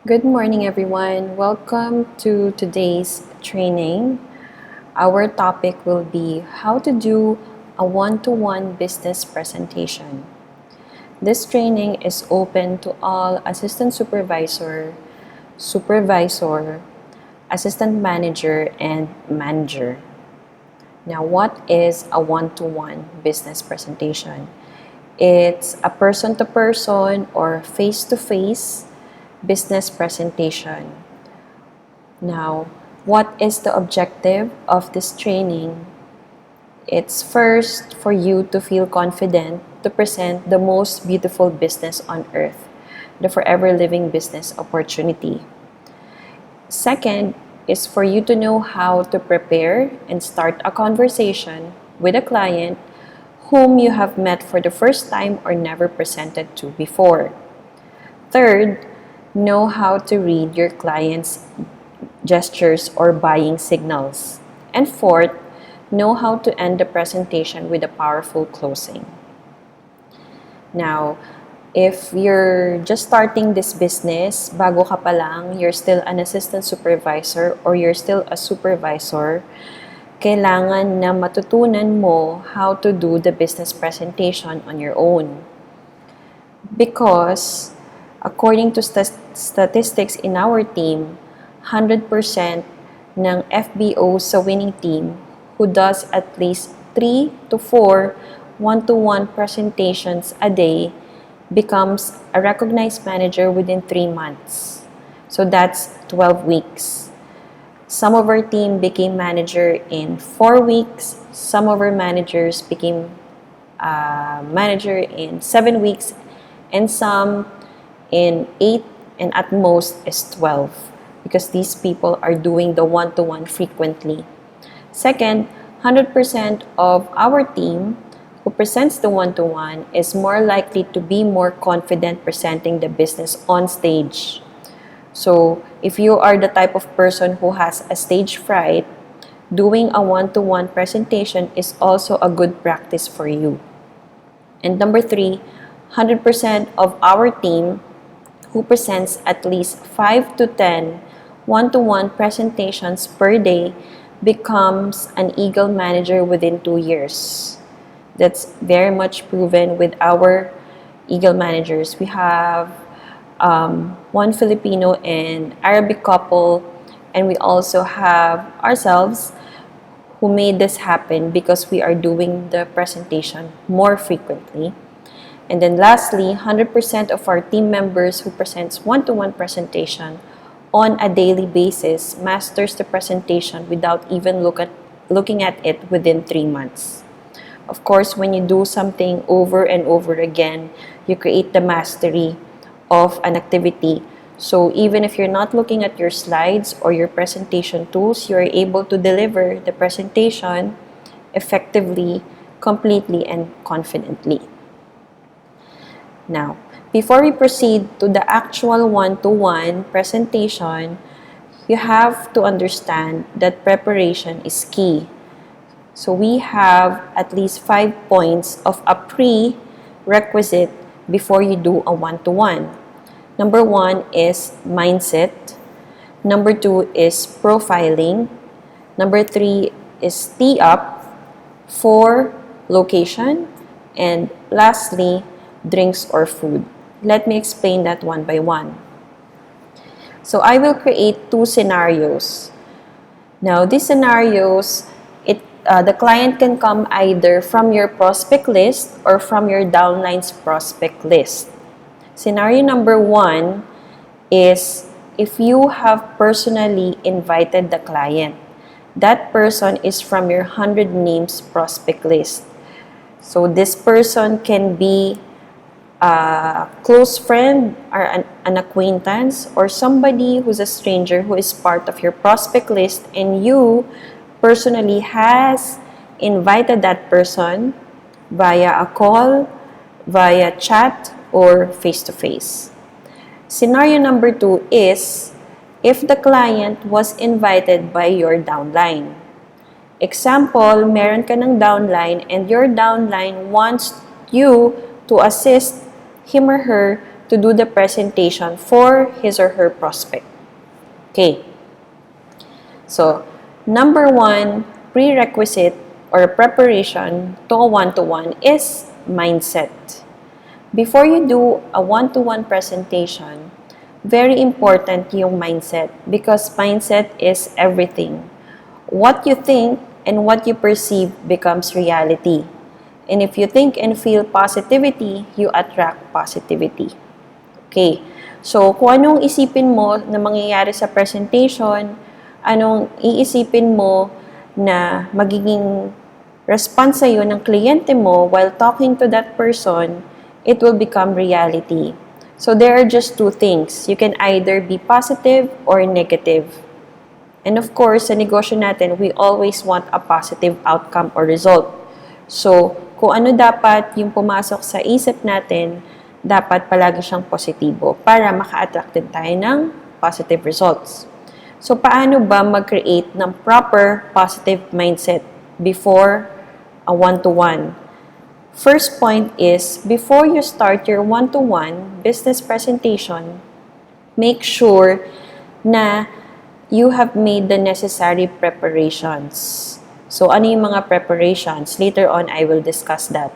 Good morning, everyone. Welcome to today's training. Our topic will be how to do a one-to-one business presentation. This training is open to all assistant supervisor, assistant manager, and manager. Now, what is a one-to-one business presentation? It's a person-to-person or face-to-face business presentation. Now, what is the objective of this training? It's first for you to feel confident to present the most beautiful business on earth, the forever living business opportunity. Second is for you to know how to prepare and start a conversation with a client whom you have met for the first time or never presented to before. Third, know how to read your client's gestures or buying signals. And fourth, know how to end the presentation with a powerful closing. Now, if you're just starting this business, bago ka pa lang, you're still an assistant supervisor or you're still a supervisor, kailangan na matutunan mo how to do the business presentation on your own. Because, according to statistics in our team, 100% ng FBO sa winning team who does at least 3 to 4 one-to-one presentations a day becomes a recognized manager within 3 months. So that's 12 weeks. Some of our team became manager in 4 weeks. Some of our managers became manager in 7 weeks. And some in 8, and at most is 12, because these people are doing the one-to-one frequently. Second, 100% of our team who presents the one-to-one is more likely to be more confident presenting the business on stage. So, if you are the type of person who has a stage fright, doing a one-to-one presentation is also a good practice for you. And number 3, 100% of our team who presents at least 5 to 10 one-to-one presentations per day becomes an Eagle manager within 2 years. That's very much proven with our Eagle managers. We have one Filipino and Arabic couple, and we also have ourselves who made this happen because we are doing the presentation more frequently. And then lastly, 100% of our team members who presents one-to-one presentation on a daily basis masters the presentation without even looking at it within 3 months. Of course, when you do something over and over again, you create the mastery of an activity. So even if you're not looking at your slides or your presentation tools, you're able to deliver the presentation effectively, completely, and confidently. Now, before we proceed to the actual one-to-one presentation, you have to understand that preparation is key. So we have at least 5 points of a prerequisite before you do a one-to-one. Number 1 is mindset. Number 2 is profiling. Number 3 is tee up. 4, location. And lastly, drinks or food. Let me explain that one by one. So I will create 2 scenarios. Now, these scenarios, the client can come either from your prospect list or from your downline's prospect list. Scenario number 1 is if you have personally invited the client. That person is from your 100 names prospect list. So this person can be a close friend or an acquaintance or somebody who's a stranger who is part of your prospect list, and you personally has invited that person via a call, via chat, or face-to-face. Scenario number 2 is if the client was invited by your downline. Example, meron ka ng downline and your downline wants you to assist him or her to do the presentation for his or her prospect. Okay. So, number 1 prerequisite or preparation to a one-to-one is mindset. Before you do a one-to-one presentation, very important yung mindset because mindset is everything. What you think and what you perceive becomes reality. And if you think and feel positivity, you attract positivity. Okay. So, kung anong isipin mo na mangyayari sa presentation, anong iisipin mo na magiging response sa'yo ng kliyente mo while talking to that person, it will become reality. So, there are just two things. You can either be positive or negative. And of course, sa negosyo natin, we always want a positive outcome or result. So, kung ano dapat yung pumasok sa isip natin, dapat palagi siyang positibo para maka-attract din tayo ng positive results. So, paano ba mag-create ng proper positive mindset before a one-to-one? First point is, before you start your one-to-one business presentation, make sure na you have made the necessary preparations. So, ano yung mga preparations? Later on, I will discuss that.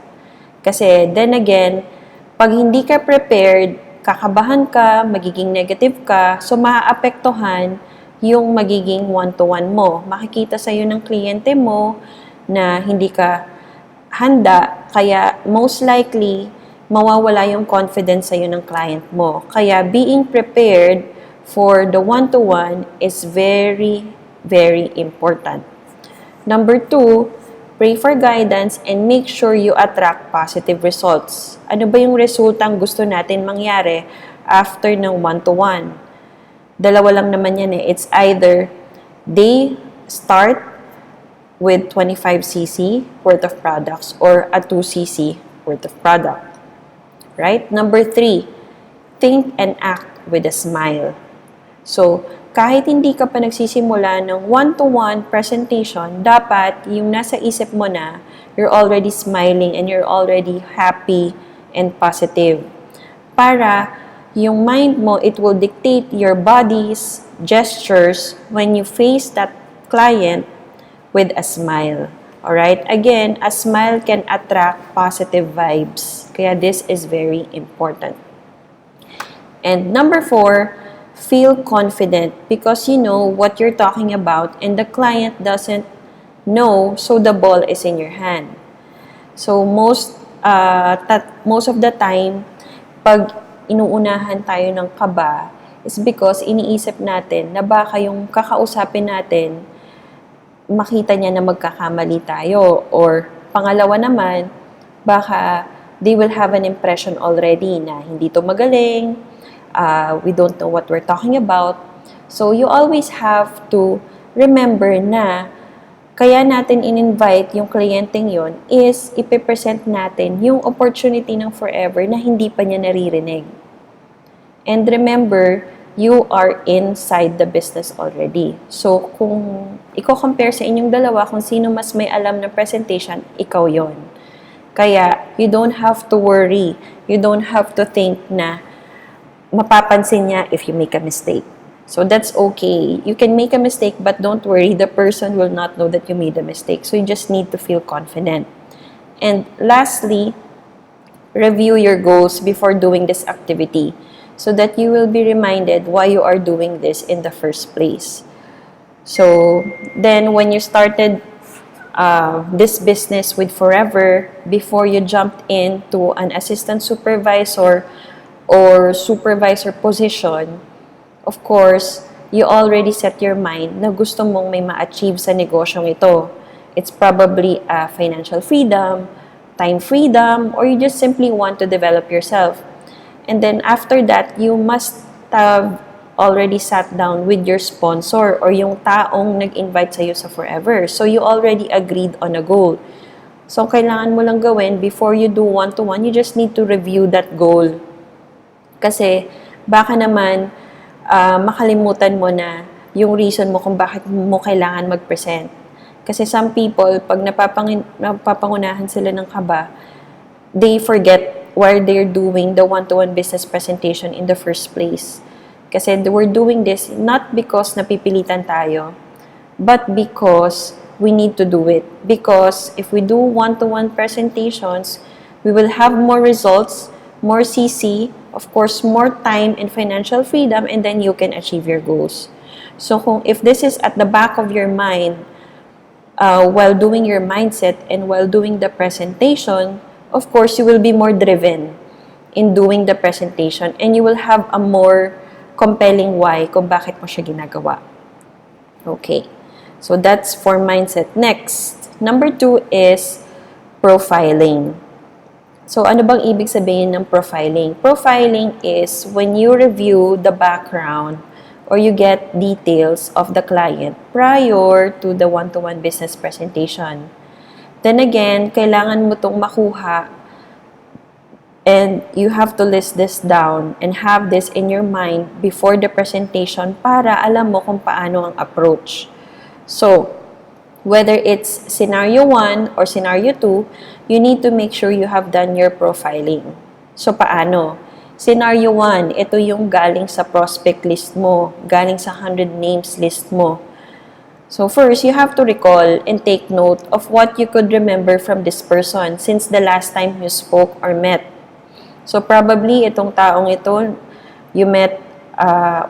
Kasi, then again, pag hindi ka prepared, kakabahan ka, magiging negative ka, so maaapektuhan yung magiging one-to-one mo. Makikita sa'yo ng kliyente mo na hindi ka handa, kaya most likely, mawawala yung confidence sa'yo ng client mo. Kaya being prepared for the one-to-one is very, very important. Number 2, pray for guidance and make sure you attract positive results. Ano ba yung resultang gusto natin mangyari after ng one-to-one? Dalawa lang naman yan eh. It's either they start with 25cc worth of products or a 2cc worth of product. Right? Number 3, think and act with a smile. So, kahit hindi ka pa nagsisimula ng one-to-one presentation, dapat yung nasa isip mo na, you're already smiling and you're already happy and positive. Para yung mind mo, it will dictate your body's gestures when you face that client with a smile. Alright? Again, a smile can attract positive vibes. Kaya this is very important. And number 4, feel confident because you know what you're talking about and the client doesn't know, so the ball is in your hand. So most of the time, pag inuunahan tayo ng kaba, is because iniisip natin na baka yung kakausapin natin makita niya na magkakamali tayo. Or pangalawa naman, baka they will have an impression already na hindi to magaling, we don't know what we're talking about. So, you always have to remember na kaya natin in-invite yung kliyenteng yon is ipipresent natin yung opportunity ng forever na hindi pa niya naririnig. And remember, you are inside the business already. So, kung i-compare sa inyong dalawa, kung sino mas may alam ng presentation, ikaw yon. Kaya, you don't have to worry. You don't have to think na mapapansin niya if you make a mistake. So, that's okay. You can make a mistake, but don't worry. The person will not know that you made a mistake. So, you just need to feel confident. And lastly, review your goals before doing this activity, so that you will be reminded why you are doing this in the first place. So, then when you started this business with Forever, before you jumped into an assistant supervisor or supervisor position, of course, you already set your mind na gusto mong may ma-achieve sa negosyong ito. It's probably financial freedom, time freedom, or you just simply want to develop yourself. And then after that, you must have already sat down with your sponsor or yung taong nag-invite sa'yo sa Forever. So, you already agreed on a goal. So, kailangan mo lang gawin, before you do one-to-one, you just need to review that goal. Kasi, baka naman, makalimutan mo na yung reason mo kung bakit mo kailangan mag-present. Kasi some people, pag napapangunahan sila ng kaba, they forget why they're doing the one-to-one business presentation in the first place. Kasi we're doing this not because napipilitan tayo, but because we need to do it. Because if we do one-to-one presentations, we will have more results, more CC, of course, more time and financial freedom, and then you can achieve your goals. So if this is at the back of your mind, while doing your mindset and while doing the presentation, of course, you will be more driven in doing the presentation and you will have a more compelling why kung bakit mo siya ginagawa. Okay. So that's for mindset. Next, number 2 is profiling. So ano bang ibig sabihin ng profiling? Profiling is when you review the background or you get details of the client prior to the one-to-one business presentation. Then again, kailangan mo itong makuha and you have to list this down and have this in your mind before the presentation para alam mo kung paano ang approach. So, whether it's scenario 1 or scenario 2, you need to make sure you have done your profiling. So, paano? Scenario 1, ito yung galing sa prospect list mo, galing sa 100 names list mo. So first, you have to recall and take note of what you could remember from this person since the last time you spoke or met. So probably, itong taong ito, you met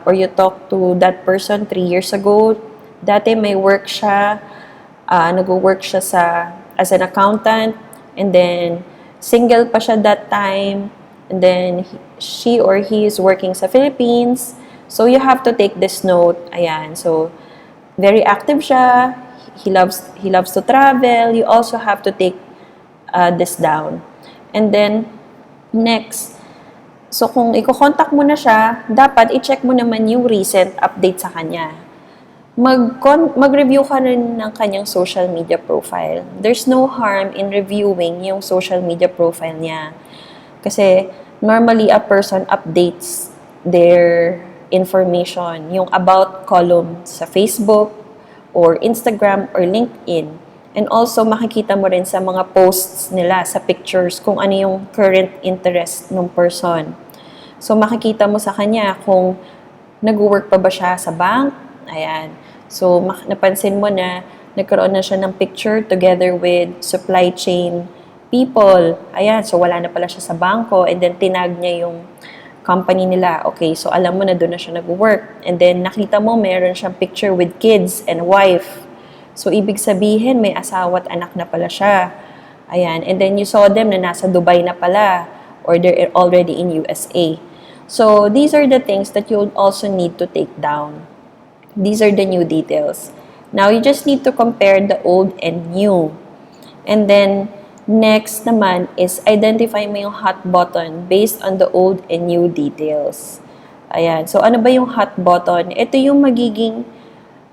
or you talked to that person 3 years ago. Dati may work siya, nag-work siya as an accountant, and then single pa siya that time, and then she or he is working sa Philippines. So you have to take this note. Ayan. So very active siya. He loves to travel. You also have to take this down. And then next, so kung i-contact mo na siya, dapat i-check mo naman yung recent update sa kanya. Mag-review ka rin ng kanyang social media profile. There's no harm in reviewing yung social media profile niya. Kasi normally, a person updates their information, yung about column sa Facebook or Instagram or LinkedIn. And also, makikita mo rin sa mga posts nila, sa pictures, kung ano yung current interest ng person. So, makikita mo sa kanya kung nag-work pa ba siya sa bank. Ayan. So, napansin mo na nagkaroon na siya ng picture together with supply chain people. Ayan, so wala na pala siya sa bangko and then tinag niya yung company nila. Okay, so alam mo na doon na siya nag-work. And then nakita mo meron siyang picture with kids and wife. So ibig sabihin may asawa at anak na pala siya. Ayan, and then you saw them na nasa Dubai na pala or they're already in USA. So these are the things that you also need to take down. These are the new details. Now you just need to compare the old and new. And then next naman is identify mo yung hot button based on the old and new details. Ayan. So, ano ba yung hot button? Ito yung magiging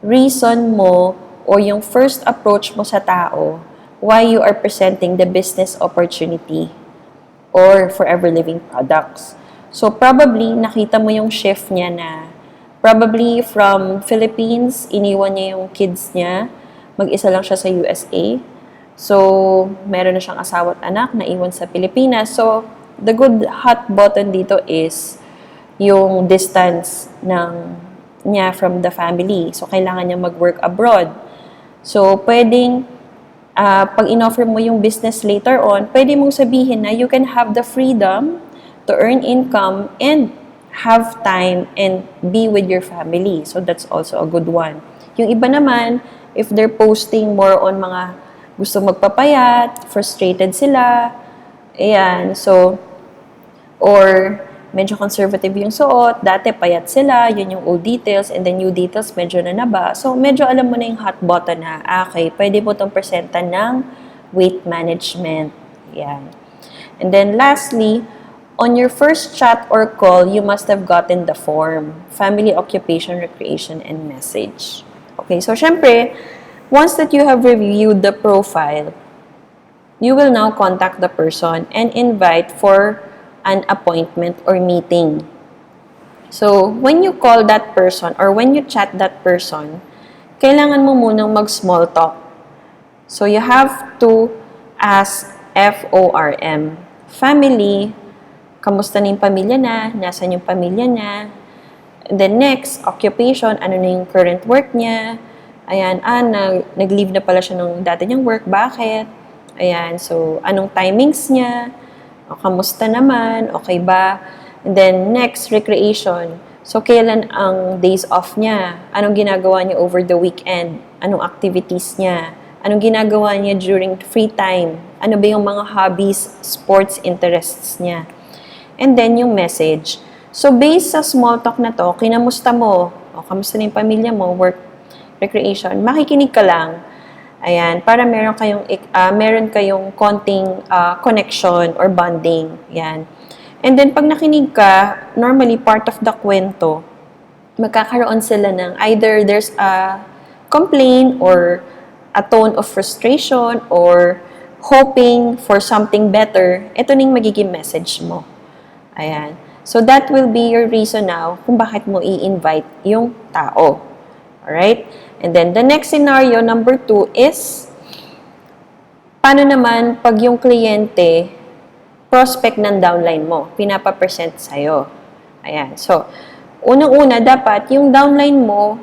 reason mo or yung first approach mo sa tao why you are presenting the business opportunity or forever living products. So, probably, nakita mo yung shift niya na probably from Philippines, iniwan niya yung kids niya. Mag-isa lang siya sa USA. So, meron na siyang asawa at anak na iwan sa Pilipinas. So, the good hot button dito is yung distance niya from the family. So, kailangan niya mag-work abroad. So, pwedeng, pag in-offer mo yung business later on, pwede mong sabihin na you can have the freedom to earn income and have time and be with your family. So, that's also a good one. Yung iba naman, if they're posting more on mga gusto magpapayat, frustrated sila, ayan, so, or medyo conservative yung suot, dati payat sila, yun yung old details, and then new details, medyo na naba. So, medyo alam mo na yung hot button na, okay, pwede mo itong presentan ng weight management. Ayan. And then, lastly, on your first chat or call, you must have gotten the form, family, occupation, recreation, and message. Okay, so syempre, once that you have reviewed the profile, you will now contact the person and invite for an appointment or meeting. So, when you call that person or when you chat that person, kailangan mo munang mag-small talk. So, you have to ask FORM, family, kamusta na yung pamilya na, nasan yung pamilya niya. And then next, occupation, ano na yung current work niya. Ayan, nag-leave na pala siya nung dati niyang work, bakit? Ayan, so anong timings niya? O, kamusta naman? Okay ba? And then next, recreation. So, kailan ang days off niya? Anong ginagawa niya over the weekend? Anong activities niya? Anong ginagawa niya during free time? Ano ba yung mga hobbies, sports, interests niya? And then, yung message. So, based sa small talk na to, kinamusta mo? O, kamusta na yung pamilya mo? Work, recreation? Makikinig ka lang. Ayan, para meron kayong konting connection or bonding. Ayan. And then, pag nakinig ka, normally, part of the kwento, magkakaroon sila ng either there's a complaint or a tone of frustration or hoping for something better. Ito na yung magiging message mo. Ayan. So, that will be your reason now kung bakit mo i-invite yung tao. Alright? And then, the next scenario, number 2 is, paano naman pag yung kliyente, prospect ng downline mo, pinapa-present sa'yo. Ayan. So, unang-una, dapat yung downline mo,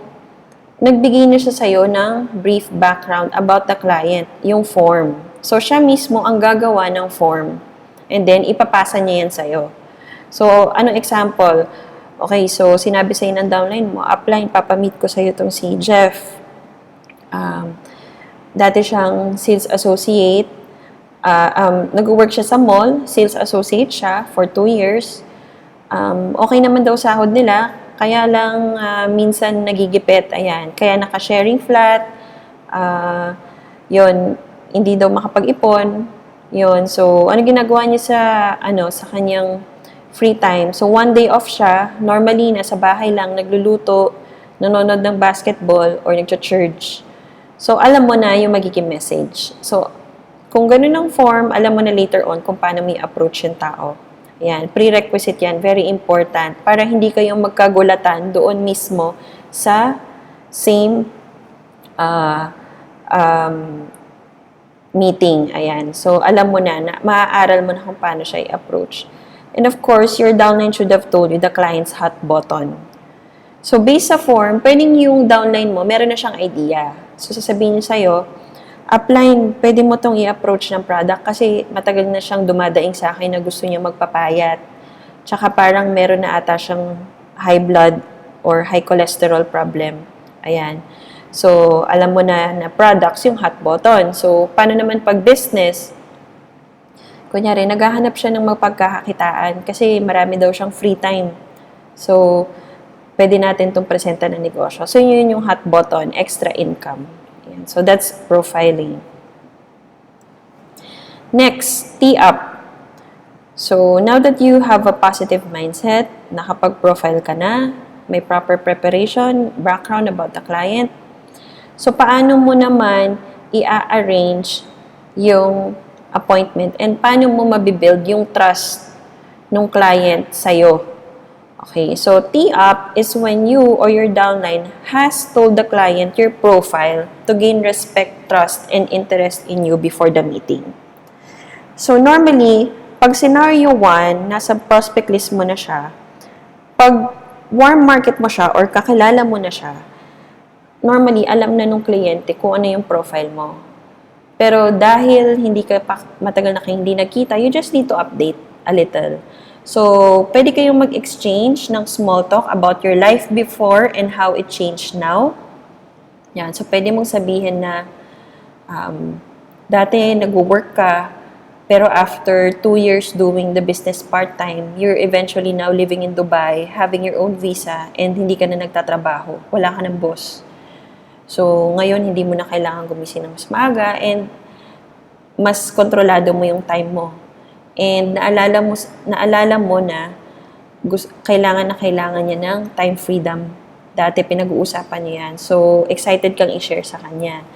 nagbigay na siya sa'yo ng brief background about the client, yung form. So, siya mismo ang gagawa ng form. And then, ipapasa niya yan sa'yo. So, anong example? Okay, so, sinabi sa'yo ng downline mo, apply, papamit ko sa'yo itong si Jeff. Dati siyang sales associate. Nag-work siya sa mall, sales associate siya for 2 years. Okay naman daw sahod nila, kaya lang minsan nagigipit, ayan. Kaya naka-sharing flat, yun, hindi daw makapag-ipon, yun. So, ano ginagawa niya sa kanyang free time? So, 1 day off siya, normally nasa bahay lang, nagluluto, nanonood ng basketball, or nagcha-church. So, alam mo na yung magiging message. So, kung ganun ang form, alam mo na later on kung paano may approach yung tao. Yan, prerequisite yan, very important, para hindi kayong magkagulatan doon mismo sa same meeting. Ayan, so alam mo na maaaral mo na kung paano siya i-approach. And of course, your downline should have told you the client's hot button. So based sa form, pwedeng yung downline mo, meron na siyang idea. So sasabihin niya sa'yo, upline, pwede mo tong i-approach ng product kasi matagal na siyang dumadaing sa akin na gusto niya magpapayat. Tsaka parang meron na ata siyang high blood or high cholesterol problem. Ayan. So, alam mo na products yung hot button. So, paano naman pag business? Kunyari, naghahanap siya ng mapagkakakitaan kasi marami daw siyang free time. So, pwede natin itong presenta ng negosyo. So, yun yung hot button, extra income. So, that's profiling. Next, tee up. So, now that you have a positive mindset, nakapag-profile ka na, may proper preparation, background about the client. So, paano mo naman i-arrange yung appointment and paano mo mabibuild yung trust ng client sa'yo? Okay, so tee up is when you or your downline has told the client your profile to gain respect, trust, and interest in you before the meeting. So normally, pag scenario 1, nasa prospect list mo na siya, pag warm market mo siya or kakilala mo na siya, normally, alam na nung kliyente kung ano yung profile mo. Pero dahil matagal na kayo hindi nagkita, you just need to update a little. So, pwede kayong mag-exchange ng small talk about your life before and how it changed now. Yan. So, pwede mong sabihin na dati nag-work ka, pero after 2 years doing the business part-time, you're eventually now living in Dubai, having your own visa, and hindi ka na nagtatrabaho. Wala ka ng boss. So, ngayon, hindi mo na kailangan gumising ng mas maaga and mas kontrolado mo yung time mo. And naalala mo na kailangan niya ng time freedom. Dati pinag-uusapan niya yan. So, excited kang i-share sa kanya.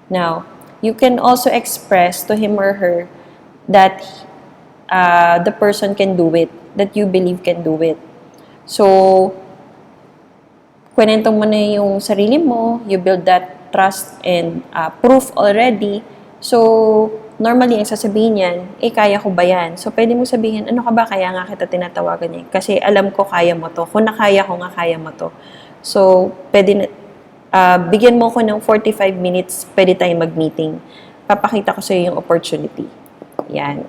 Now, you can also express to him or her that the person can do it, that you believe can do it. So, kwento mo na yung sarili mo, you build that trust and proof already. So, normally, ang sasabihin niyan, kaya ko ba yan? So, pwede mo sabihin, ano ka ba, kaya nga kita tinatawagan niya. Kasi alam ko kaya mo to. Kung nakaya ko nga, kaya mo to. So, pwede na, bigyan mo ko ng 45 minutes, pwede tayong mag-meeting. Papakita ko sa iyo yung opportunity. Yan.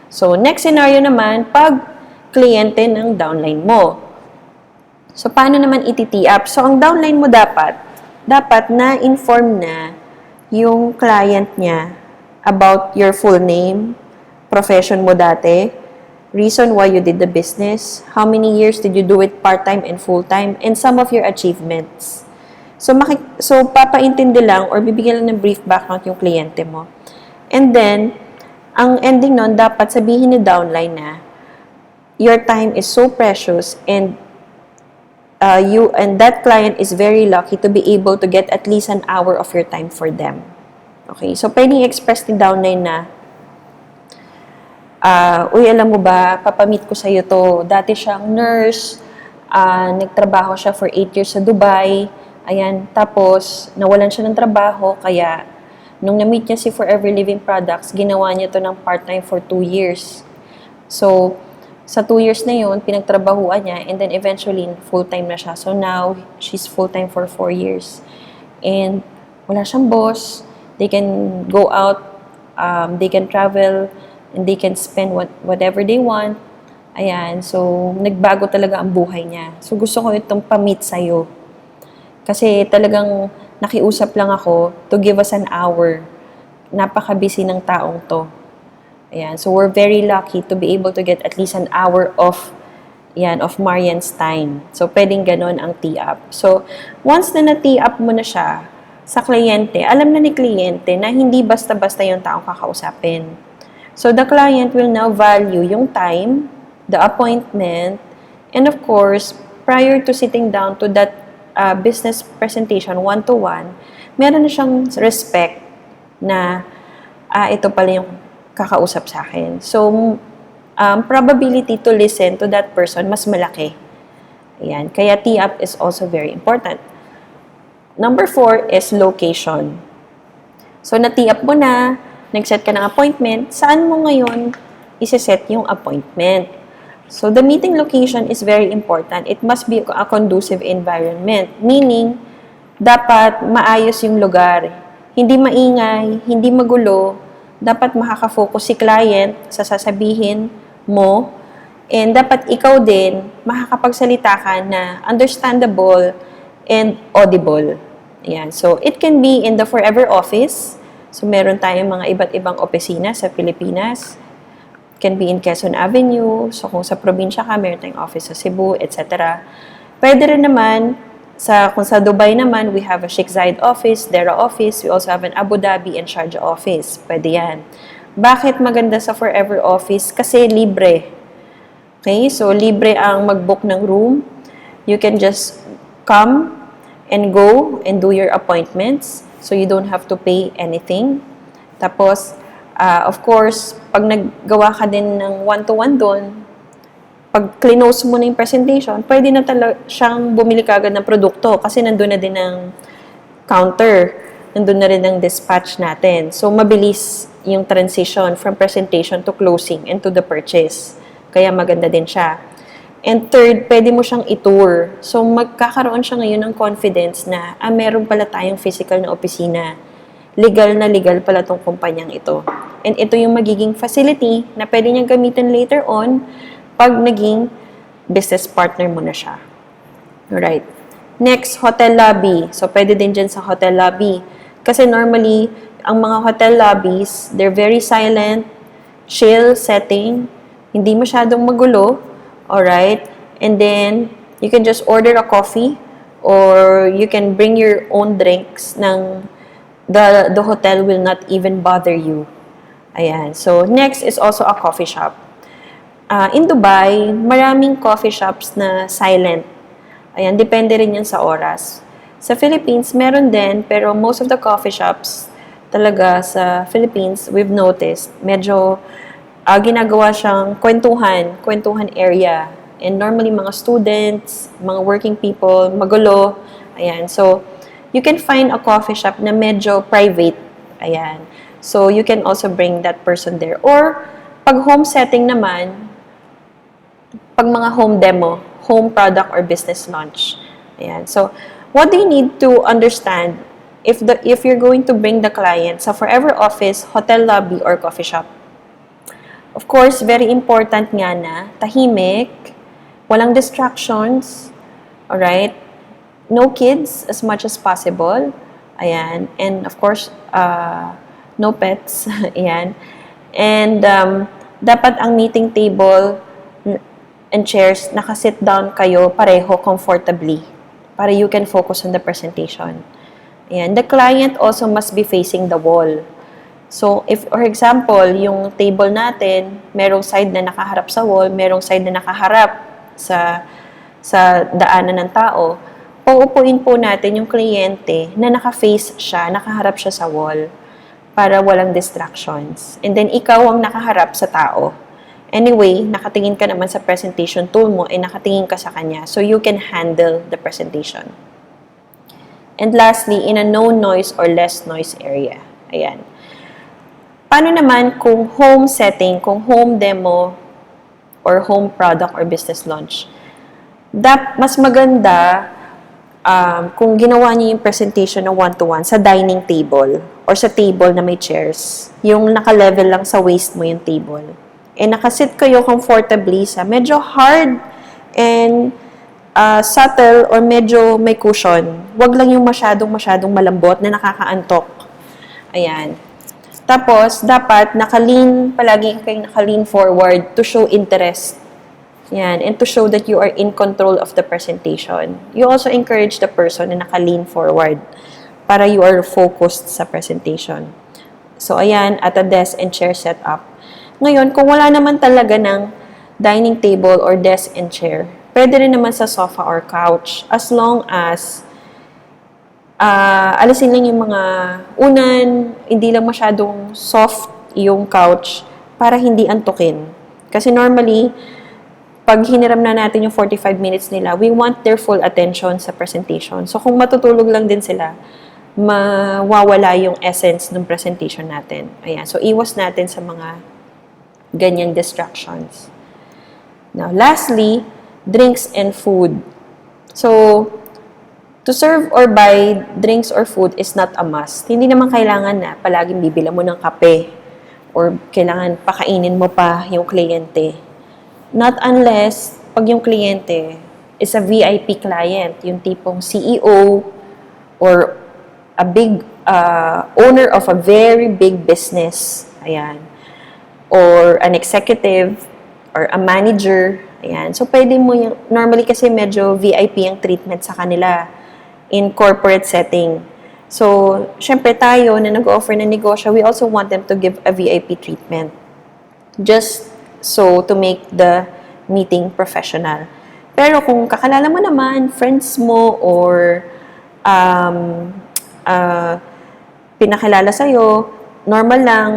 So, next scenario naman, pag kliyente ng downline mo. So, paano naman iti-tee up? So, ang downline mo dapat na-inform na yung client niya about your full name, profession mo dati, reason why you did the business, how many years did you do it part-time and full-time, and some of your achievements. So, papaintindi lang or bibigyan lang ng brief background yung kliyente mo. And then, ang ending nun, dapat sabihin ni downline na, your time is so precious and you and that client is very lucky to be able to get at least an hour of your time for them. Okay, so pwedeng express ni downline na, uy, alam mo ba, papamit ko sa'yo to. Dati siyang nurse, nagtrabaho siya for 8 years sa Dubai. Ayan, tapos nawalan siya ng trabaho, kaya nung na-meet niya si Forever Living Products, ginawa niya to ng part-time for 2 years. So, sa 2 years na yun, pinagtrabahuan niya, and then eventually, full-time na siya. So now, she's full-time for 4 years. And wala siyang boss. They can go out, they can travel, and they can spend whatever they want. Ayan, so nagbago talaga ang buhay niya. So gusto ko itong pa-meet sa'yo. Kasi talagang nakiusap lang ako to give us an hour. Napaka-busy ng taong to. Ayan, so we're very lucky to be able to get at least an hour of Marianne's time. So pwedeng ganon ang tee up. So once na na-tee up mo na siya sa kliyente, alam na ni kliyente na hindi basta-basta yung taong kakausapin. So the client will now value yung time, the appointment, and of course, prior to sitting down to that business presentation one-to-one, meron na siyang respect na ito pala yung kakausap sa akin. So, probability to listen to that person mas malaki. Ayan. Kaya tee up is also very important. Number 4 is location. So, na-tee up mo na, nag-set ka ng appointment, saan mo ngayon isi-set yung appointment? So, the meeting location is very important. It must be a conducive environment. Meaning, dapat maayos yung lugar. Hindi maingay, hindi magulo. Dapat makaka-focus si client sa sasabihin mo. And dapat ikaw din, makakapagsalita ka na understandable and audible. Ayan. So, it can be in the Forever Office. So, meron tayong mga iba't ibang opisina sa Pilipinas. Can be in Quezon Avenue. So, kung sa probinsya ka, meron tayong office sa Cebu, etc. Pwede rin naman, kung sa Dubai naman, we have a Sheikh Zayed office, Dera office. We also have an Abu Dhabi and Sharjah office. Pwede yan. Bakit maganda sa Forever Office? Kasi libre. Okay? So, libre ang mag-book ng room. You can just come and go and do your appointments. So, you don't have to pay anything. Tapos, of course, pag naggawa ka din ng one-to-one doon, pag clinose mo na yung presentation, pwede na talaga siyang bumili kagad ng produkto kasi nandun na din ang counter, nandun na rin ang dispatch natin. So, mabilis yung transition from presentation to closing and to the purchase. Kaya maganda din siya. And third, pwede mo siyang i-tour. So, magkakaroon siya ngayon ng confidence na, meron pala tayong physical na opisina. Legal na legal pala tong kumpanyang ito. And ito yung magiging facility na pwede niyang gamitin later on pag naging business partner mo na siya. Alright. Next, hotel lobby. So, pwede din dyan sa hotel lobby. Kasi normally, ang mga hotel lobbies, they're very silent, chill setting, hindi masyadong magulo. Alright? And then, you can just order a coffee or you can bring your own drinks ng the hotel will not even bother you. Ayan. So, next is also a coffee shop. In Dubai, maraming coffee shops na silent. Ayan, depende rin yan sa oras. Sa Philippines, meron din, pero most of the coffee shops talaga sa Philippines, we've noticed, medyo ginagawa siyang kwentuhan area. And normally, mga students, mga working people, magulo. Ayan, so, you can find a coffee shop na medyo private. Ayan. So, you can also bring that person there. Or, pag home setting naman, pag mga home demo, home product or business launch. Ayan. So, what do you need to understand if you're going to bring the client sa forever office, hotel lobby, or coffee shop? Of course, very important nga na tahimik, walang distractions, alright? No kids as much as possible. Ayan. And of course, no pets. Ayan. And dapat ang meeting table and chairs, nakasit down kayo pareho comfortably para you can focus on the presentation. Ayan. The client also must be facing the wall. So, if, for example, yung table natin, merong side na nakaharap sa wall, merong side na nakaharap sa daanan ng tao, pauupuin po natin yung kliyente na naka-face siya, nakaharap siya sa wall para walang distractions. And then, ikaw ang nakaharap sa tao. Anyway, nakatingin ka naman sa presentation tool mo, nakatingin ka sa kanya. So, you can handle the presentation. And lastly, in a no noise or less noise area. Ayan. Paano naman kung home setting, kung home demo, or home product or business launch? Mas maganda kung ginawa niyo yung presentation na one-to-one sa dining table or sa table na may chairs. Yung naka-level lang sa waist mo yung table. Nakasit kayo comfortably sa medyo hard and subtle or medyo may cushion. Huwag lang yung masyadong malambot na nakakaantok. Ayan. Tapos, dapat palagi kayong naka-lean forward to show interest. Yan, and to show that you are in control of the presentation. You also encourage the person na naka-lean forward para you are focused sa presentation. So, ayan, at a desk and chair setup. Ngayon, kung wala naman talaga ng dining table or desk and chair, pwede rin naman sa sofa or couch as long as alisin lang yung mga unan, hindi lang masyadong soft yung couch para hindi antukin. Kasi normally, pag hiniram na natin yung 45 minutes nila, we want their full attention sa presentation. So, kung matutulog lang din sila, mawawala yung essence ng presentation natin. Ayan. So, iwas natin sa mga ganyang distractions. Now, lastly, drinks and food. So, to serve or buy drinks or food is not a must. Hindi naman kailangan na palaging bibila mo ng kape or kailangan pakainin mo pa yung kliyente. Not unless pag yung kliyente is a VIP client, yung tipong CEO or a big owner of a very big business. Ayan. Or an executive or a manager. Ayan. So, pwede mo yung, normally kasi medyo VIP ang treatment sa kanila in corporate setting. So, syempre tayo na nag-offer ng negosyo, we also want them to give a VIP treatment. Just so to make the meeting professional. Pero kung kakalala mo naman, friends mo, or pinakilala sa'yo, normal lang,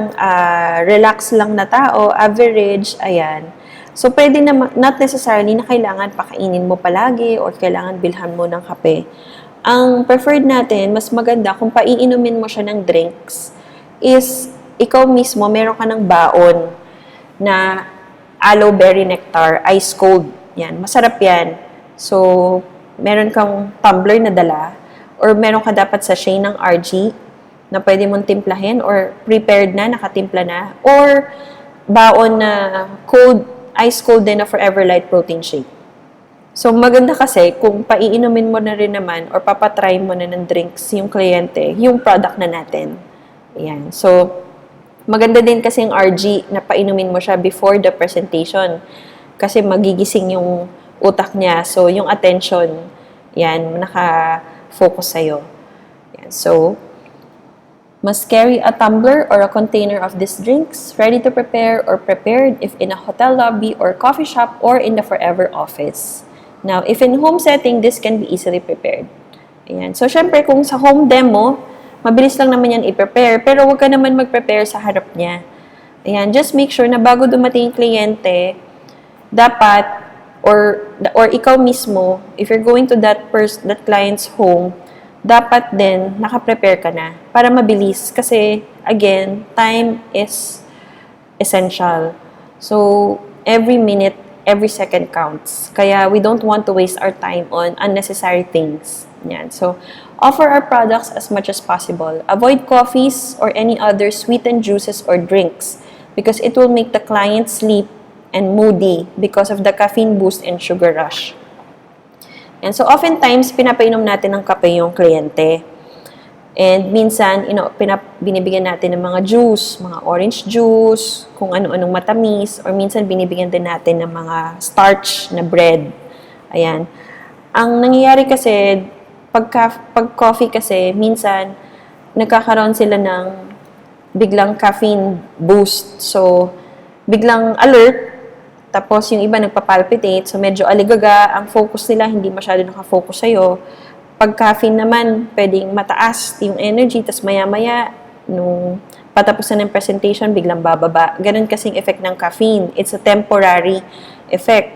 relax lang na tao, average, ayan. So, pwede na, not necessarily na kailangan pakainin mo palagi or kailangan bilhan mo ng kape. Ang preferred natin, mas maganda kung paiinumin mo siya ng drinks, is ikaw mismo, meron ka ng baon na aloe berry nectar, ice cold. Yan, masarap yan. So, meron kang tumbler na dala, or meron ka dapat sachet ng RG na pwede mong timplahin, or prepared na, nakatimpla na, or baon na cold, ice cold din na Forever Light protein shake. So, maganda kasi kung paiinumin mo na rin naman or papatry mo na ng drinks yung kliyente, yung product na natin. Ayan. So, maganda din kasi yung RG na painumin mo siya before the presentation kasi magigising yung utak niya. So, yung attention, yan, naka-focus sa'yo. Ayan. So, must carry a tumbler or a container of these drinks ready to prepare or prepared if in a hotel lobby or coffee shop or in the forever office. Now, if in home setting, this can be easily prepared. Ayan. So, syempre, kung sa home demo, mabilis lang naman yan i-prepare, pero huwag ka naman mag-prepare sa harap niya. Ayan. Just make sure na bago dumating yung kliyente, dapat, or ikaw mismo, if you're going to that client's home, dapat din nakaprepare ka na para mabilis. Kasi, again, time is essential. So, every minute, every second counts. Kaya, we don't want to waste our time on unnecessary things. Yan. So, offer our products as much as possible. Avoid coffees or any other sweetened juices or drinks because it will make the client sleep and moody because of the caffeine boost and sugar rush. And so, oftentimes, pinapainom natin ng kape yung kliyente. And minsan, binibigyan natin ng mga juice, mga orange juice, kung ano-anong matamis, or minsan binibigyan din natin ng mga starch na bread. Ayan. Ang nangyayari kasi, pag coffee kasi, minsan, nagkakaroon sila ng biglang caffeine boost. So, biglang alert, tapos yung iba nagpapalpitate, so medyo aligaga, ang focus nila hindi masyado nakafocus sa'yo. Pag caffeine naman, pwedeng mataas yung energy, tapos maya-maya, nung patapos na ng presentation, biglang bababa. Ganun kasing effect ng caffeine. It's a temporary effect.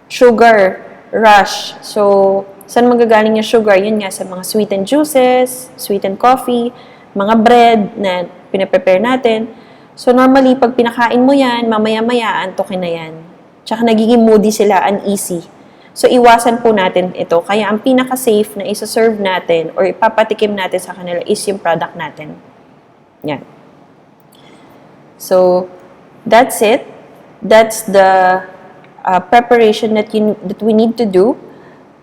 Sugar, rush. So, saan magagaling yung sugar? Yun nga, sa mga sweetened juices, sweetened coffee, mga bread na pinaprepare natin. So, normally, pag pinakain mo yan, mamaya-maya, antokin na yan. Tsaka nagiging moody sila, uneasy. So, iwasan po natin ito. Kaya, ang pinaka-safe na isa-serve natin or ipapatikim natin sa kanila is yung product natin. Yan. So, that's it. That's the preparation that we need to do.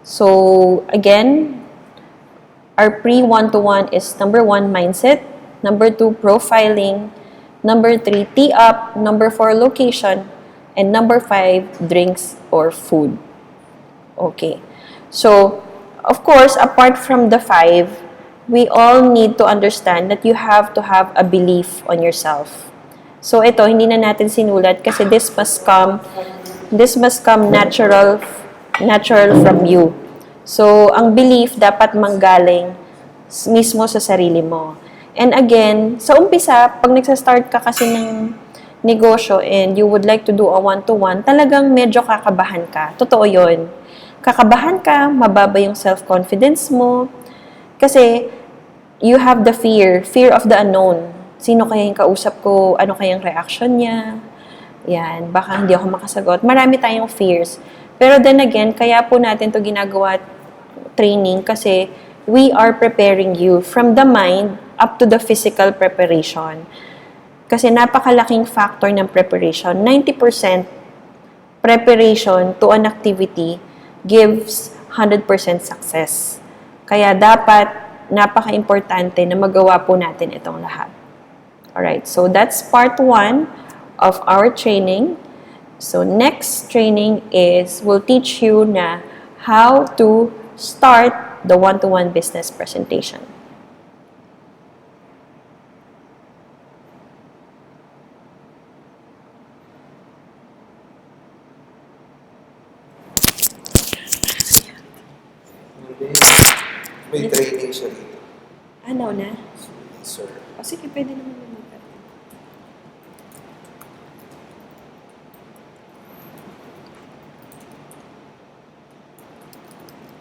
So, again, our pre-1-to-1 is number 1, mindset. Number 2, profiling. Number 3, tee up. Number 4, location. And number 5, drinks or food. Okay. So, of course, apart from the 5, we all need to understand that you have to have a belief on yourself. So, ito, hindi na natin sinulat kasi this must come natural from you. So, ang belief dapat manggaling mismo sa sarili mo. And again, sa umpisa, pag nagsa-start ka kasi ng negosyo and you would like to do a one-to-one, talagang medyo kakabahan ka. Totoo yun. Kakabahan ka, mababa yung self-confidence mo. Kasi, you have the fear of the unknown. Sino kaya yung kausap ko? Ano kayang reaction niya? Yan, baka hindi ako makasagot. Marami tayong fears. Pero then again, kaya po natin to ginagawa training kasi we are preparing you from the mind up to the physical preparation. Kasi napakalaking factor ng preparation. 90% preparation to an activity gives 100% success. Kaya dapat napaka-importante na magawa po natin itong lahat. Alright, so that's part 1 of our training. So next training is we'll teach you na how to start the one-to-one business presentation. May training siya dito. Ano na? Sir. O sige, pwede naman lumipad.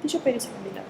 Hindi siya pwede sa kabila.